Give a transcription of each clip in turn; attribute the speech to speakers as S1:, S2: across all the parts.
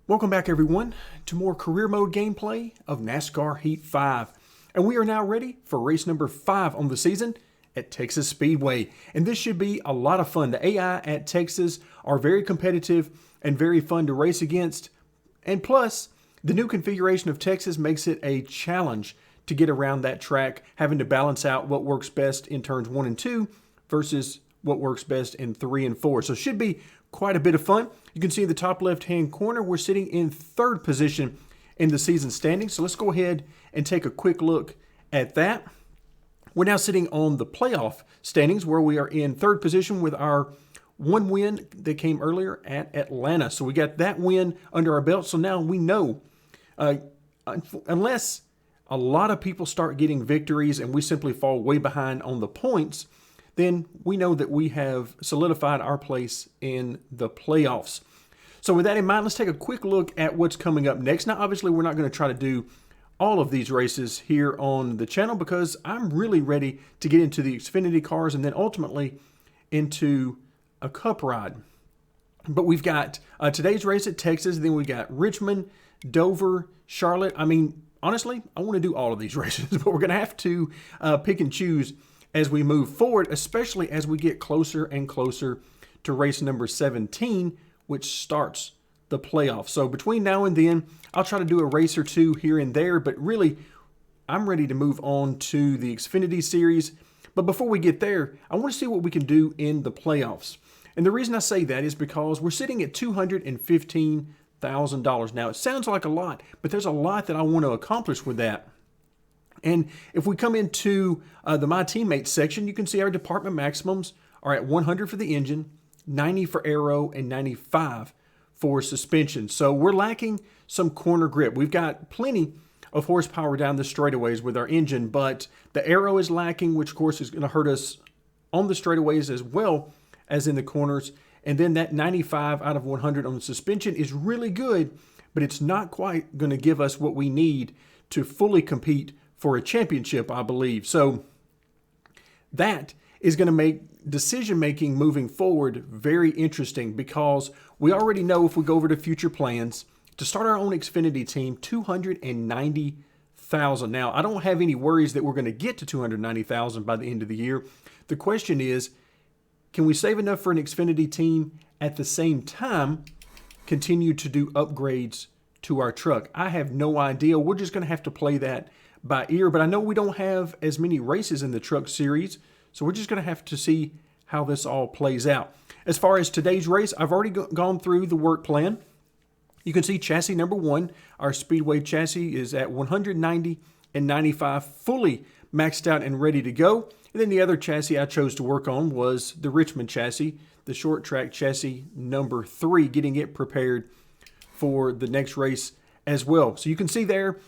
S1: Welcome back everyone to more career mode gameplay of NASCAR Heat 5. And we are now ready for race number 5 on the season at Texas Speedway. And this should be a lot of fun. The AI at Texas are very competitive and very fun to race against. And plus, the new configuration of Texas makes it a challenge to get around that track, having to balance out what works best in turns 1 and 2 versus what works best in 3 and 4. So it should be quite a bit of fun. You can see in the top left-hand corner, we're sitting in 3rd position in the season standings. So let's go ahead and take a quick look at that. We're now sitting on the playoff standings where we are in 3rd position with our one win that came earlier at Atlanta. So we got that win under our belt. So now we know, unless a lot of people start getting victories and we simply fall way behind on the points, then we know that we have solidified our place in the playoffs. So with that in mind, let's take a quick look at what's coming up next. Now, obviously, we're not going to try to do all of these races here on the channel because I'm really ready to get into the Xfinity cars and then ultimately into a Cup ride. But we've got today's race at Texas, then we got Richmond, Dover, Charlotte. I mean, honestly, I want to do all of these races, but we're going to have to pick and choose as we move forward, especially as we get closer and closer to race number 17, which starts the playoffs. So between now and then, I'll try to do a race or two here and there, but really, I'm ready to move on to the Xfinity Series. But before we get there, I want to see what we can do in the playoffs. And the reason I say that is because we're sitting at $215,000. Now, it sounds like a lot, but there's a lot that I want to accomplish with that. And if we come into the My Teammates section, you can see our department maximums are at 100 for the engine, 90 for aero, and 95 for suspension. So we're lacking some corner grip. We've got plenty of horsepower down the straightaways with our engine, but the aero is lacking, which of course is going to hurt us on the straightaways as well as in the corners. And then that 95 out of 100 on the suspension is really good, but it's not quite going to give us what we need to fully compete for a championship, I believe. So that is going to make decision-making moving forward very interesting because we already know if we go over to future plans to start our own Xfinity team, $290,000. Now, I don't have any worries that we're going to get to $290,000 by the end of the year. The question is, can we save enough for an Xfinity team at the same time continue to do upgrades to our truck? I have no idea. We're just going to have to play that by ear, but I know we don't have as many races in the truck series, so we're just going to have to see how this all plays out. As far as today's race, I've already gone through the work plan. You can see chassis number 1, our Speedway chassis, is at 190 and 95, fully maxed out and ready to go. And then the other chassis I chose to work on was the Richmond chassis, the short track chassis number 3, getting it prepared for the next race as well. So you can see there,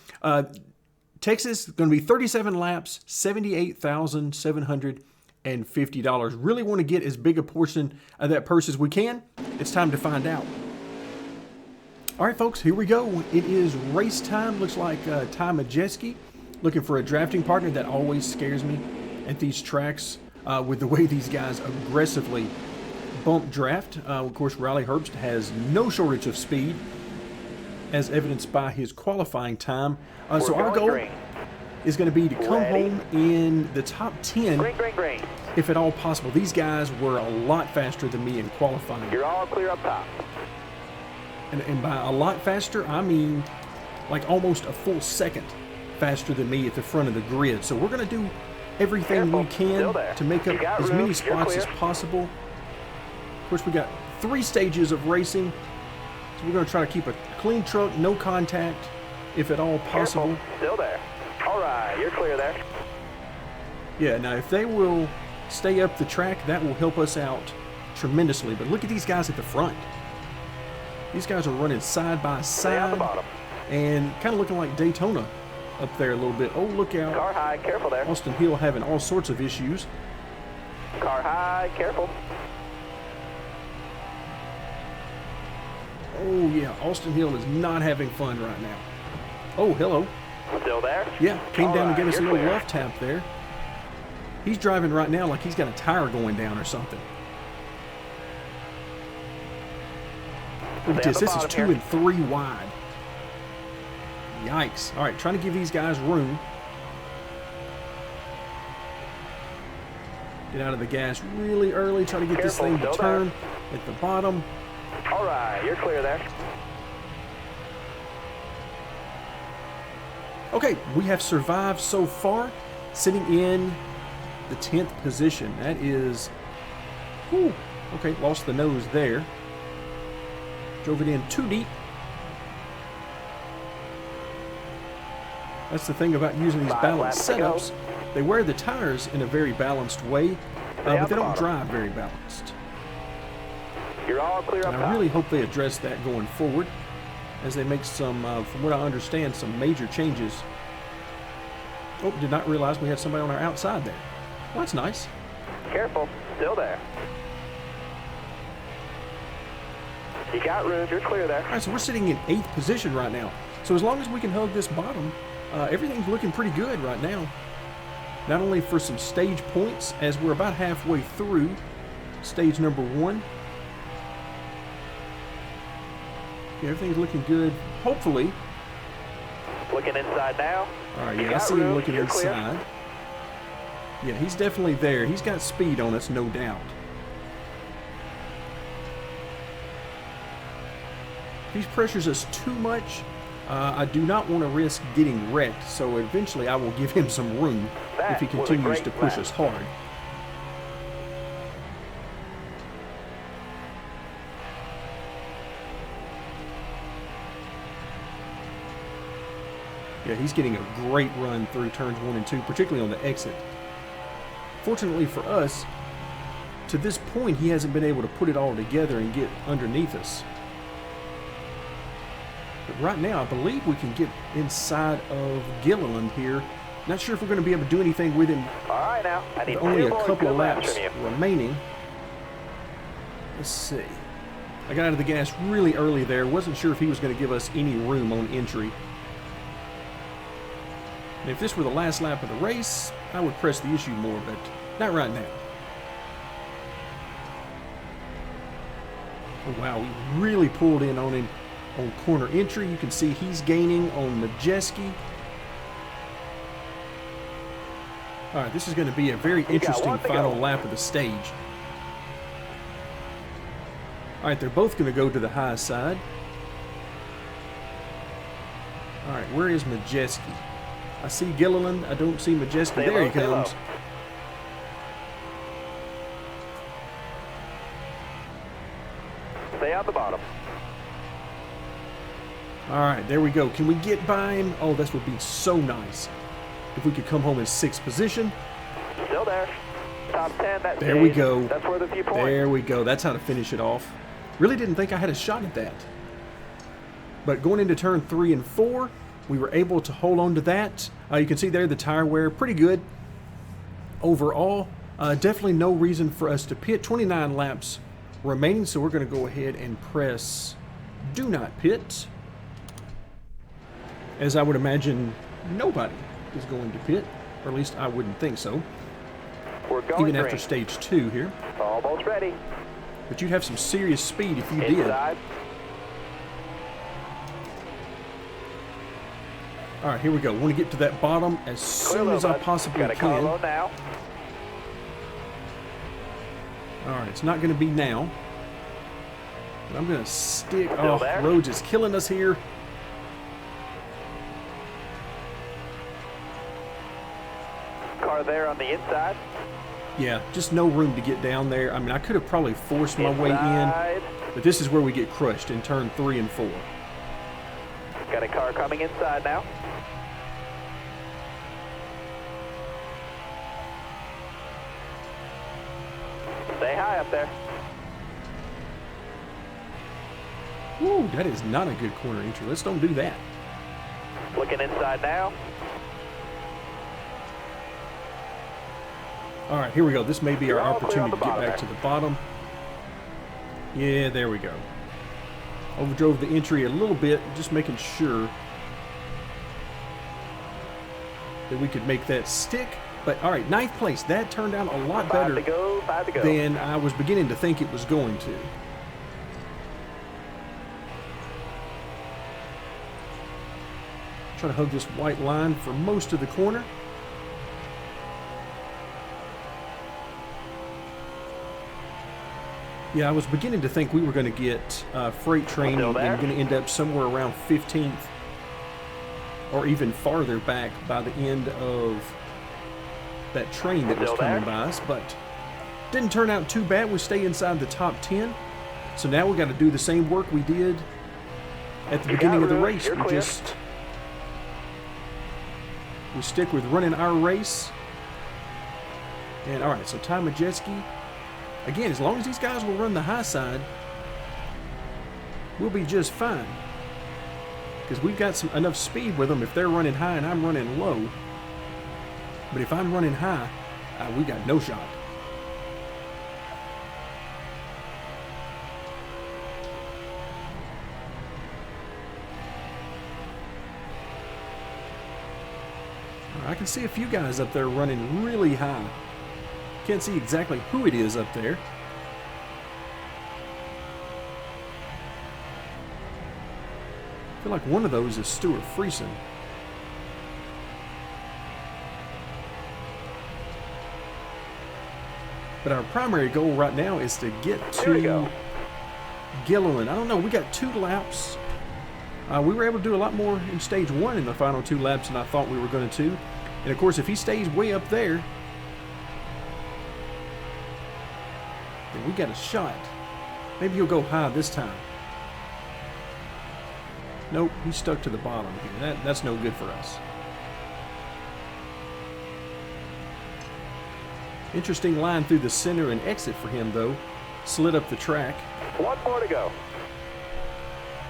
S1: Texas is going to be 37 laps, $78,750. Really want to get as big a portion of that purse as we can. It's time to find out. All right, folks, here we go. It is race time. Looks like Ty Majeski looking for a drafting partner. That always scares me at these tracks with the way these guys aggressively bump draft. Of course, Riley Herbst has no shortage of speed, as evidenced by his qualifying time. So our goal is going to be to come home in the top 10, if at all possible. These guys were a lot faster than me in qualifying.
S2: You're all clear up top.
S1: And by a lot faster, I mean like almost a full second faster than me at the front of the grid. So we're going to do everything we can to make up as many spots as possible. Of course, we got 3 stages of racing. So we're going to try to keep a clean truck, no contact, if at all possible.
S2: Careful. Still there. All right, you're clear there.
S1: Yeah, now if they will stay up the track, that will help us out tremendously. But look at these guys at the front. These guys are running side by side and kind of looking like Daytona up there a little bit. Oh, look out.
S2: Car high, careful there.
S1: Austin Hill having all sorts of issues.
S2: Car high, careful.
S1: Oh, yeah, Austin Hill is not having fun right now. Oh, hello.
S2: Still there?
S1: Yeah, came down to give us a little
S2: clear.
S1: rough tap there. He's driving right now like he's got a tire going down or something. Look at
S2: Stay
S1: this.
S2: on the
S1: This is
S2: bottom
S1: 2
S2: here.
S1: and 3 wide. Yikes. All right, trying to give these guys room. Get out of the gas really early. Try to get this
S2: Careful,
S1: thing to
S2: still
S1: turn at the bottom.
S2: All right, you're clear there.
S1: Okay, we have survived so far, sitting in the 10th position. That is, whew, okay, lost the nose there. Drove it in too deep. That's the thing about using these
S2: 5
S1: balanced
S2: laps to go.
S1: setups. They wear the tires in a very balanced way, but they don't drive very balanced.
S2: You're all clear up
S1: And I
S2: top.
S1: really hope they address that going forward, as they make some, from what I understand, some major changes. Oh, did not realize we had somebody on our outside there. Well, that's nice.
S2: Careful, still there. You got room, you're clear there.
S1: All right, so we're sitting in 8th position right now. So as long as we can hug this bottom, everything's looking pretty good right now. Not only for some stage points, as we're about halfway through stage number 1. Yeah, everything's looking good, hopefully.
S2: Looking inside now.
S1: All right,
S2: You
S1: yeah, I
S2: got
S1: see him
S2: room,
S1: looking
S2: you're clear.
S1: inside. Yeah, he's definitely there. He's got speed on us, no doubt. If he pressures us too much, I do not want to risk getting wrecked, so eventually I will give him some room if he
S2: That was a
S1: continues
S2: great
S1: to push
S2: lap.
S1: us hard. Yeah, he's getting a great run through turns 1 and 2, particularly on the exit. Fortunately for us, to this point, he hasn't been able to put it all together and get underneath us. But right now, I believe we can get inside of Gilliland here. Not sure if we're going to be able to do anything with him.
S2: All right now. I need
S1: With only
S2: 2
S1: a
S2: more
S1: couple
S2: good
S1: of
S2: laps
S1: laps
S2: from you.
S1: remaining. Let's see. I got out of the gas really early there. Wasn't sure if he was going to give us any room on entry. And if this were the last lap of the race, I would press the issue more, but not right now. Oh, wow, we really pulled in on him on corner entry. You can see he's gaining on Majeski. All right, this is going to be a very interesting
S2: one to
S1: final
S2: go.
S1: lap of the stage. All right, they're both going to go to the high side. All right, where is Majeski? I see Gilliland. I don't see Majeski.
S2: Stay
S1: There
S2: low,
S1: he
S2: stay low.
S1: comes.
S2: Stay on the bottom.
S1: All right, there we go. Can we get by him? Oh, this would be so nice if we could come home in 6th position.
S2: Still there. Top 10. That
S1: There we
S2: stays.
S1: go.
S2: That's worth a few points.
S1: There we go. That's how to finish it off. Really didn't think I had a shot at that. But going into turn 3 and 4, we were able to hold on to that. You can see there the tire wear, pretty good. Overall, definitely no reason for us to pit. 29 laps remaining, so we're going to go ahead and press do not pit. As I would imagine nobody is going to pit, or at least I wouldn't think so.
S2: We're going
S1: Even
S2: green.
S1: after stage 2 here.
S2: Almost ready.
S1: But you'd have some serious speed if you did.
S2: Inside.
S1: All right, here we go. Want to get to that bottom as soon as I possibly
S2: Got a
S1: can.
S2: combo now.
S1: All right, it's not going to be now. But I'm going to stick.
S2: Still
S1: Oh,
S2: there?
S1: Rhodes is killing us here.
S2: Car there on the inside.
S1: Yeah, just no room to get down there. I mean, I could have probably forced my way in,
S2: Inside.
S1: but this is where we get crushed in turn 3 and 4.
S2: Got a car coming inside now. Stay high up there.
S1: Woo, that is not a good corner entry. Let's don't do that.
S2: Looking inside now.
S1: All right, here we go. This may be our
S2: You're all clear on
S1: opportunity to
S2: the
S1: get
S2: bottom
S1: back
S2: there.
S1: to the bottom. Yeah, there we go. Overdrove the entry a little bit, just making sure that we could make that stick. But all right, 9th place. That turned out a lot
S2: 5
S1: better
S2: to go, 5 to go.
S1: than I was beginning to think it was going to. Try to hug this white line for most of the corner. Yeah, I was beginning to think we were going to get freight train and going to end up somewhere around 15th or even farther back by the end of that train that was coming by us, but didn't turn out too bad. We stay inside the top 10. So now we got to do the same work we did at the beginning of the race. We stick with running our race. And all right, so Ty Majeski, again, as long as these guys will run the high side, we'll be just fine. Because we've got enough speed with them if they're running high and I'm running low. But if I'm running high, we got no shot. I can see a few guys up there running really high. Can't see exactly who it is up there. I feel like one of those is Stuart Friesen. But our primary goal right now is to get to Gilliland. I don't know, we got 2 laps. We were able to do a lot more in stage 1 in the final 2 laps than I thought we were going to. And of course, if he stays way up there, then we got a shot. Maybe he'll go high this time. Nope, he's stuck to the bottom here. That's no good for us. Interesting line through the center and exit for him, though. Slid up the track.
S2: 1 more to go.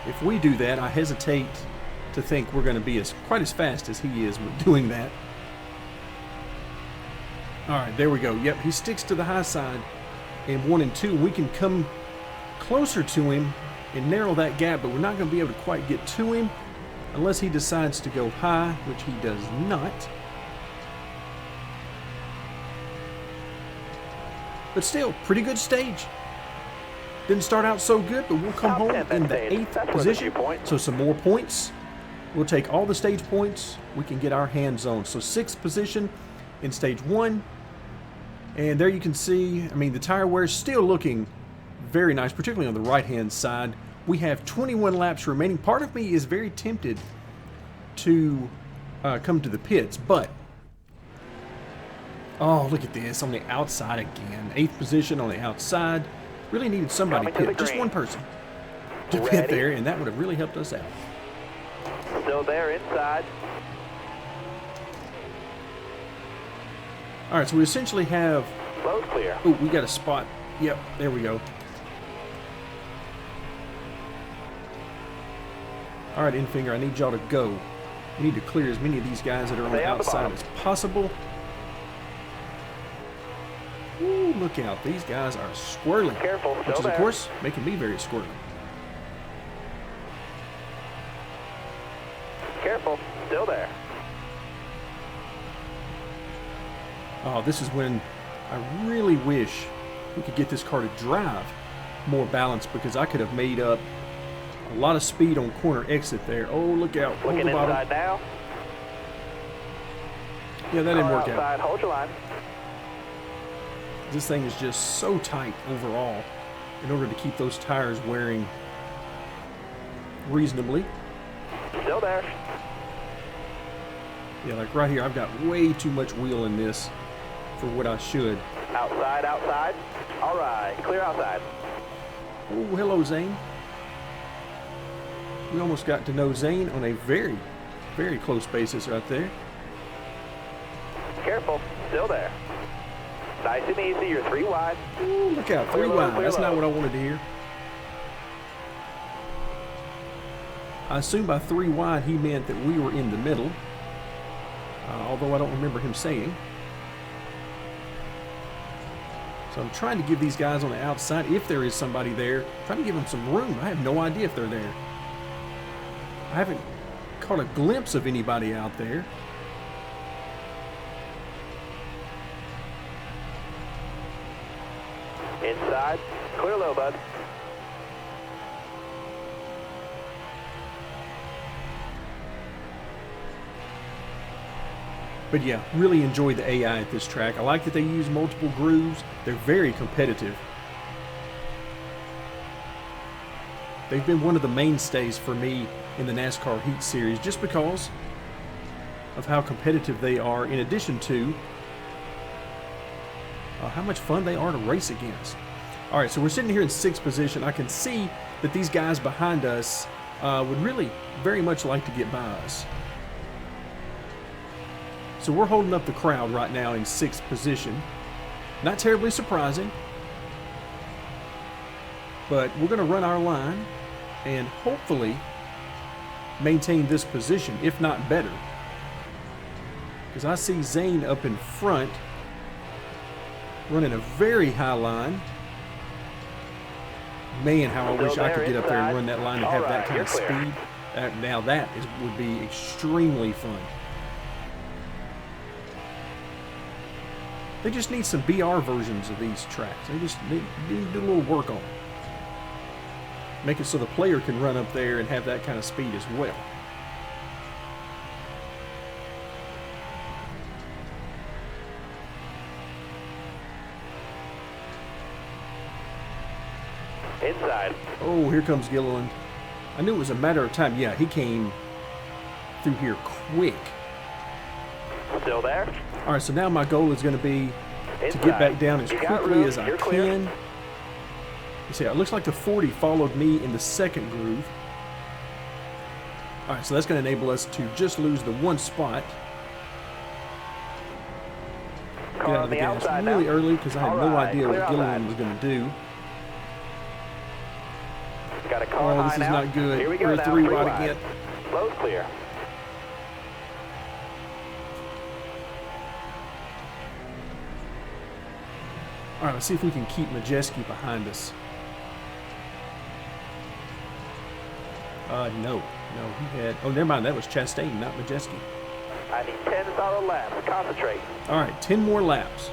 S1: If we do that, I hesitate to think we're going to be quite as fast as he is with doing that. All right, there we go. Yep, he sticks to the high side in 1 and 2. We can come closer to him and narrow that gap, but we're not going to be able to quite get to him unless he decides to go high, which he does not. But still, pretty good stage. Didn't start out so good, but we'll come home in the 8th position. So some more points. We'll take all the stage points we can get our hands on. So 6th position in stage 1. And there you can see, I mean, the tire wear is still looking very nice, particularly on the right-hand side. We have 21 laps remaining. Part of me is very tempted to come to the pits, but oh, look at this on the outside again. 8th position on the outside. Really needed somebody to pit, just one person to pit there, and that would have really helped us out.
S2: Still there inside.
S1: All right, so we essentially have.
S2: Road clear.
S1: Oh, we got a spot. Yep, there we go. All right, Infinger, I need y'all to go. We need to clear as many of these guys that are on the outside as possible. Ooh, look out. These guys are squirrely.
S2: Careful,
S1: which is, of course, making me very squirrely.
S2: Careful, still there.
S1: Oh, this is when I really wish we could get this car to drive more balanced, because I could have made up a lot of speed on corner exit there. Oh, look out. Hold
S2: Looking
S1: the bottom.
S2: inside now.
S1: Yeah, that didn't work out.
S2: Hold your line.
S1: This thing is just so tight overall in order to keep those tires wearing reasonably.
S2: Still there.
S1: Yeah, like right here, I've got way too much wheel in this for what I should.
S2: Outside, outside. All right, clear outside.
S1: Oh, hello, Zane. We almost got to know Zane on a very, very close basis right there.
S2: Careful, still there. Nice and easy, you're 3 wide.
S1: Ooh, look out, 3 wide. That's not what I wanted to hear. I assume by 3 wide he meant that we were in the middle, although I don't remember him saying. So I'm trying to give these guys on the outside, if there is somebody there, trying to give them some room. I have no idea if they're there. I haven't caught a glimpse of anybody out there.
S2: Inside, clear low, bud.
S1: But yeah, really enjoy the AI at this track. I like that they use multiple grooves. They're very competitive. They've been one of the mainstays for me in the NASCAR Heat Series just because of how competitive they are, in addition to how much fun they are to race against. All right, so we're sitting here in 6th position. I can see that these guys behind us would really very much like to get by us. So we're holding up the crowd right now in 6th position. Not terribly surprising, but we're going to run our line and hopefully maintain this position, if not better. Because I see Zane up in front running a very high line. Man, how I wish I could get up there and run that line and have that kind of speed. Now that would be extremely fun. They just need some BR versions of these tracks. They just need to do a little work on it. Make it so the player can run up there and have that kind of speed as well.
S2: Inside.
S1: Oh, here comes Gilliland. I knew it was a matter of time. Yeah, he came through here quick.
S2: Still there?
S1: All right, so now my goal is going to be to get back down as quickly as I can. You see, it looks like the 40 followed me in the 2nd groove. All right, so that's going to enable us to just lose the 1 spot. Get out of the gas really early because I had no idea what Gilliland was going to do.
S2: Got a car
S1: this is not good.
S2: Here we go.
S1: We're 3 wide again.
S2: Slow's clear.
S1: All right, let's see if we can keep Majeski behind us. No, he had. Oh, never mind. That was Chastain, not Majeski.
S2: I need 10 solid laps. Concentrate.
S1: All right, 10 more laps.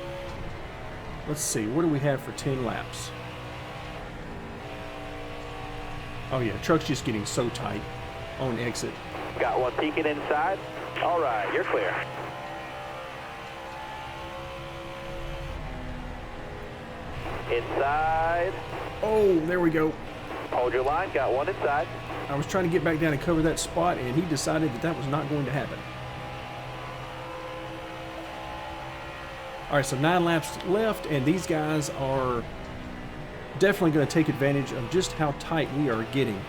S1: Let's see. What do we have for 10 laps? Oh yeah, truck's just getting so tight on exit.
S2: Got one peeking inside. All right, you're clear. Inside.
S1: Oh, there we go.
S2: Hold your line. Got one inside.
S1: I was trying to get back down and cover that spot, and he decided that that was not going to happen. All right, so 9 laps left, and these guys are definitely going to take advantage of just how tight we are getting.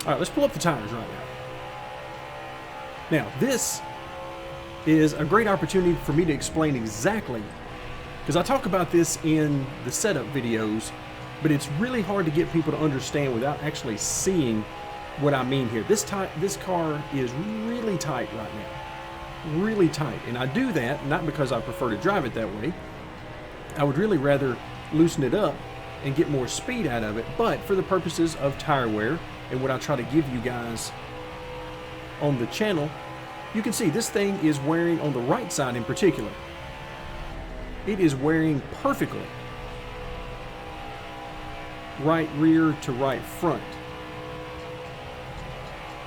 S1: All right, let's pull up the tires right now. Now, this is a great opportunity for me to explain exactly, because I talk about this in the setup videos, but it's really hard to get people to understand without actually seeing what I mean here. This car is really tight right now. Really tight. And I do that not because I prefer to drive it that way. I would really rather loosen it up and get more speed out of it, but for the purposes of tire wear and what I try to give you guys on the channel, you can see this thing is wearing on the right side in particular. It is wearing perfectly. Right rear to right front.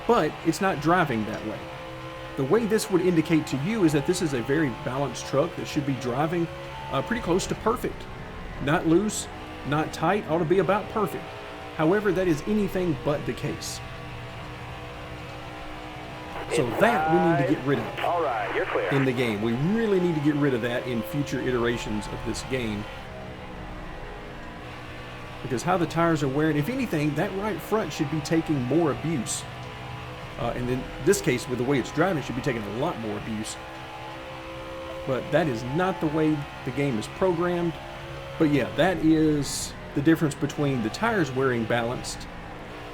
S1: But it's not driving that way. The way this would indicate to you is that this is a very balanced truck that should be driving pretty close to perfect. Not loose, not tight, ought to be about perfect. However, that is anything but the case. So that we need to get rid of.
S2: All right, you're clear.
S1: In the game. We really need to get rid of that in future iterations of this game. Because how the tires are wearing, if anything, that right front should be taking more abuse. And in this case, with the way it's driving, it should be taking a lot more abuse. But that is not the way the game is programmed. But yeah, that is the difference between the tires wearing balanced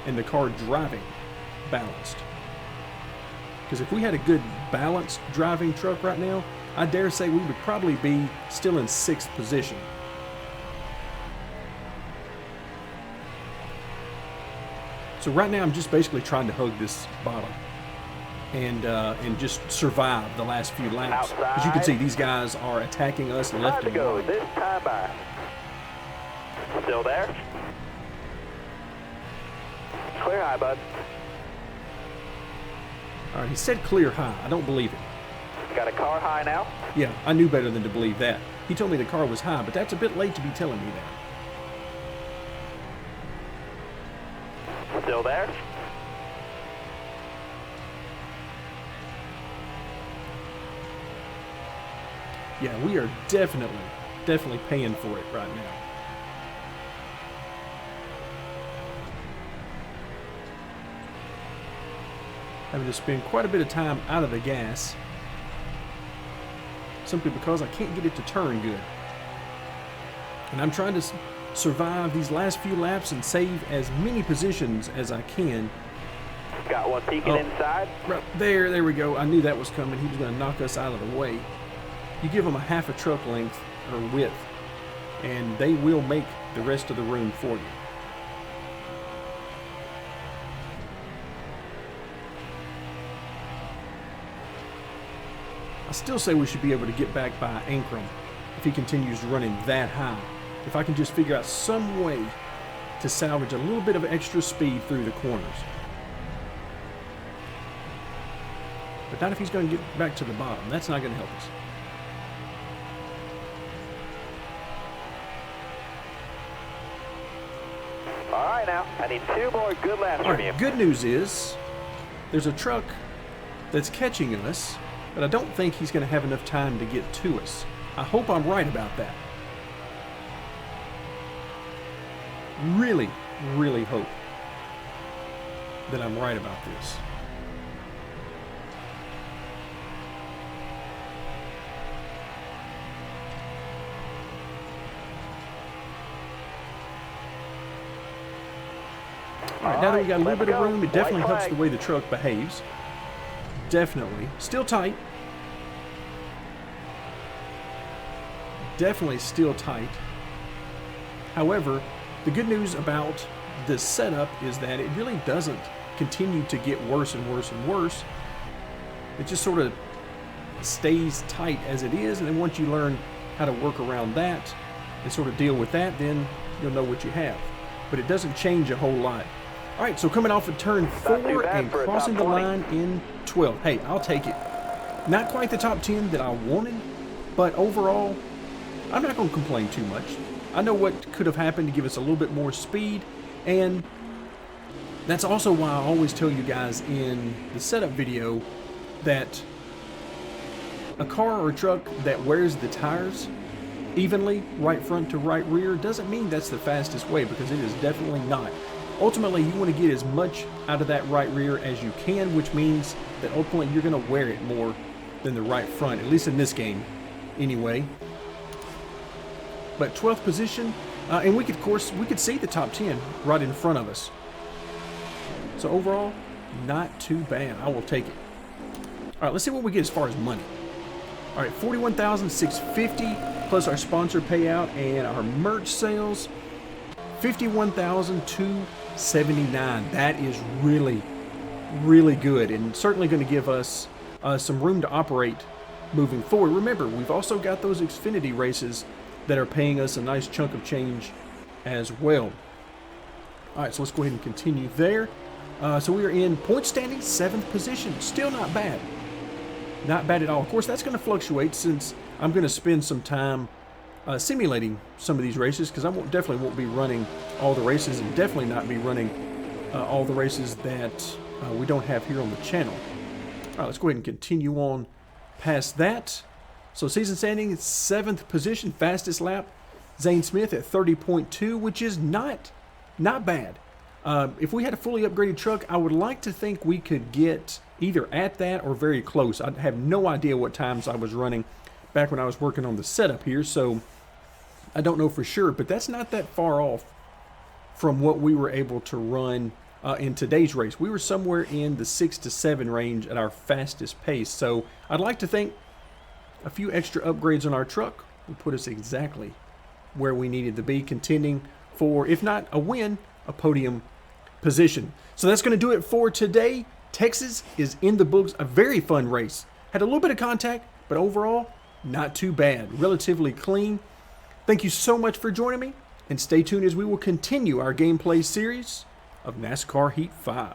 S1: and the car driving balanced. Because if we had a good balanced driving truck right now, I dare say we would probably be still in 6th position. So right now I'm just basically trying to hug this bottom and just survive the last few laps. As you can see, these guys are attacking us left and right.
S2: This time by. Still there? Clear high, bud.
S1: All right, he said clear high. I don't believe it.
S2: Got a car high now.
S1: Yeah, I knew better than to believe that. He told me the car was high, but that's a bit late to be telling me
S2: that. Still there?
S1: Yeah, we are definitely paying for it right now. Having to spend quite a bit of time out of the gas, simply because I can't get it to turn good. And I'm trying to survive these last few laps and save as many positions as I can.
S2: Got one peeking inside.
S1: Right there we go. I knew that was coming. He was going to knock us out of the way. You give them a half a truck length or width, and they will make the rest of the room for you. I still say we should be able to get back by Ankrum if he continues running that high. If I can just figure out some way to salvage a little bit of extra speed through the corners. But not if he's going to get back to the bottom. That's not going to help us.
S2: All right, now I need 2 more good laps from you.
S1: Good news is there's a truck that's catching us, but I don't think he's going to have enough time to get to us. I hope I'm right about that. Really hope that I'm right about this. All right, now that we got a little bit of room, it definitely helps the way the truck behaves. Definitely. Still tight. Definitely still tight. However, the good news about this setup is that it really doesn't continue to get worse and worse and worse. It just sort of stays tight as it is, and then once you learn how to work around that and sort of deal with that, then you'll know what you have. But it doesn't change a whole lot. All right, so coming off of turn 4 and crossing the line in 12. Hey, I'll take it. Not quite the top 10 that I wanted, but overall, I'm not going to complain too much. I know what could have happened to give us a little bit more speed, and that's also why I always tell you guys in the setup video that a car or a truck that wears the tires evenly, right front to right rear, doesn't mean that's the fastest way, because it is definitely not. Ultimately, you want to get as much out of that right rear as you can, which means that ultimately you're going to wear it more than the right front, at least in this game anyway. But 12th position, and we could see the top 10 right in front of us. So overall, not too bad. I will take it. All right, let's see what we get as far as money. All right, $41,650 plus our sponsor payout and our merch sales, $51,279. That is really good, and certainly going to give us some room to operate moving forward. Remember, we've also got those Xfinity races that are paying us a nice chunk of change as well. All right, so let's go ahead and continue there. So we are in point standing 7th position. Still not bad. Not bad at all. Of course, that's going to fluctuate since I'm going to spend some time simulating some of these races, because I definitely won't be running all the races, and definitely not be running all the races that we don't have here on the channel. All right, let's go ahead and continue on past that. So season standing, 7th position, fastest lap, Zane Smith at 30.2, which is not bad. If we had a fully upgraded truck, I would like to think we could get either at that or very close. I have no idea what times I was running back when I was working on the setup here, so I don't know for sure, but that's not that far off from what we were able to run in today's race. We were somewhere in the 6 to 7 range at our fastest pace, so I'd like to think a few extra upgrades on our truck will put us exactly where we needed to be, contending for, if not a win, a podium position. So that's going to do it for today. Texas is in the books. A very fun race. Had a little bit of contact, but overall, not too bad. Relatively clean. Thank you so much for joining me, and stay tuned as we will continue our gameplay series of NASCAR Heat 5.